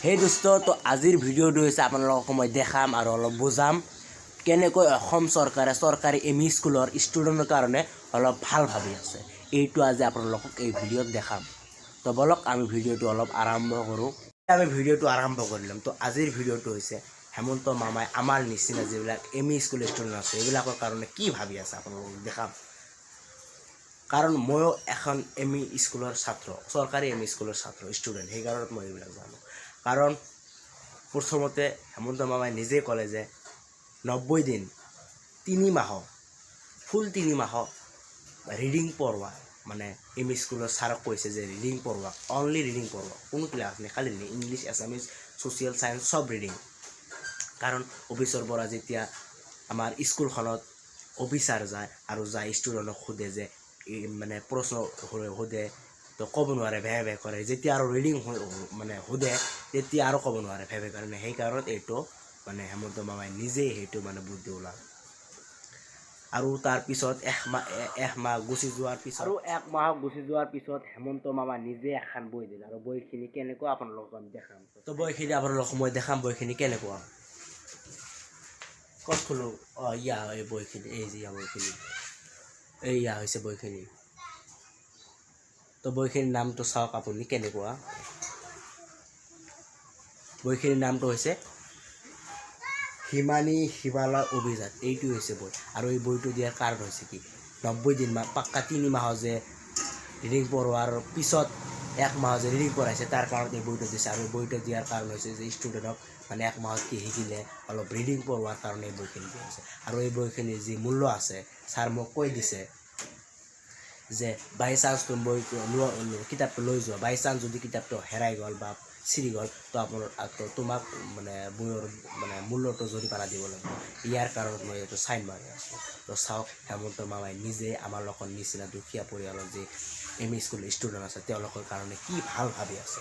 Hey dosto, to আজিৰ ভিডিঅ'টো হৈছে আপোনালোকক মই দেখাম আৰু অলপ বুজাম কেনেকৈ অসম চৰকাৰী এমই স্কুলৰ ষ্টুডেণ্টৰ কাৰণে অলপ ভাল ভাবি আছে। এইটো আজি আপোনালোকক এই ভিডিঅ'ত দেখাম। তো বলক আমি ভিডিঅ'টো অলপ আৰম্ভ কৰোঁ। আমি ভিডিঅ'টো আৰম্ভ কৰিলাম। তো আজিৰ ভিডিঅ'টো হৈছে হেমন্ত মামাই আমাৰ নিচিনা যিবিলাক এমই স্কুল ষ্টুডেণ্ট আছে এইবিলাকৰ কাৰণে কি ভাবি আছে আপোনালোকক দেখাম। কাৰণ ময়ো এখন এমই স্কুলৰ ছাত্ৰ, চৰকাৰী এমই স্কুলৰ ছাত্ৰ ষ্টুডেণ্ট, সেইকাৰণে মই এইবিলাক জানো। কাৰণ প্ৰথমতে হেমন্ত মামাই নিজেই ক'লে যে 90 দিন 3 মাহ ফুল 3 মাহ ৰিডিং পঢ়োৱা, মানে এমই স্কুলৰ ছাৰক কৈছে যে ৰিডিং পঢ়োৱা, অনলি ৰিডিং পঢ়োৱা, কোনো ক্লাছ নাই, খালি reading, English, Assamese, social science চব ৰিডিং। কাৰণ অফিচৰ পৰা যেতিয়া আমাৰ স্কুলখনত অফিচাৰ যায় আৰু যায় ষ্টুডেণ্টক সোধে যে মানে প্ৰশ্ন সোধে, তো ক'ব নোৱাৰে, ভে কৰে। যেতিয়া আৰু ৰিডিং মানে সোধে তেতিয়া আৰু ক'ব নোৱাৰে, ভে কৰে। সেইকাৰণে এইটো মানে হেমন্ত মামাই নিজেই সেইটো মানে বুদ্ধি ওলাল। আৰু তাৰপিছত এক মাহ গুচি যোৱাৰ পিছত হেমন্ত মামা নিজে এখন বই দিলে। আৰু বইখিনি কেনেকুৱা আপোনালোকক আমি দেখাম। তো বইখিনি আপোনালোকক মই দেখাম, বইখিনি কেনেকুৱা। ক'ত খোলো? ইয়া এই বইখিনি, এই যে বইখিনি, এইয়া হৈছে বইখিনি। তো বইখিনিৰ নামটো চাওক আপুনি কেনেকুৱা। বইখিনিৰ নামটো হৈছে হিমানী হিমালয় অভিযান, এইটো হৈছে বই। আৰু এই বইটো দিয়াৰ কাৰণ হৈছে কি, 90 দিন পাক্কা 3 মাহ যে ৰিডিং পঢ়োৱাৰ পিছত 1 মাহ যে ৰিডিং পঢ়াইছে, তাৰ কাৰণত এই বইটো দিছে। আৰু এই বইটো দিয়াৰ কাৰণ হৈছে যে ষ্টুডেণ্টক মানে 1 মাহত কি শিকিলে অলপ ৰিডিং পঢ়োৱাৰ কাৰণে এই বইখিনি দিয়া হৈছে। আৰু এই বইখিনিৰ যি মূল্য আছে, ছাৰ মোক কৈ দিছে যে বাই চান্স তুমি কিতাপটো লৈ যোৱা, বাই চান্স যদি কিতাপটো হেৰাই গ'ল বা চিৰি গ'ল, তো তোমাক মানে বইৰ মানে মূল্যটো জৰিমনা দিব লাগিব। ইয়াৰ কাৰণত মই এইটো চাইন মাৰি আছোঁ। তো চাওক, হেমন্ত মামাই নিজে আমাৰ লগত নিচিনা দুখীয়া পৰিয়ালৰ যি এমই স্কুল ষ্টুডেণ্ট আছে তেওঁলোকৰ কাৰণে কি ভাল ভাবি আছে।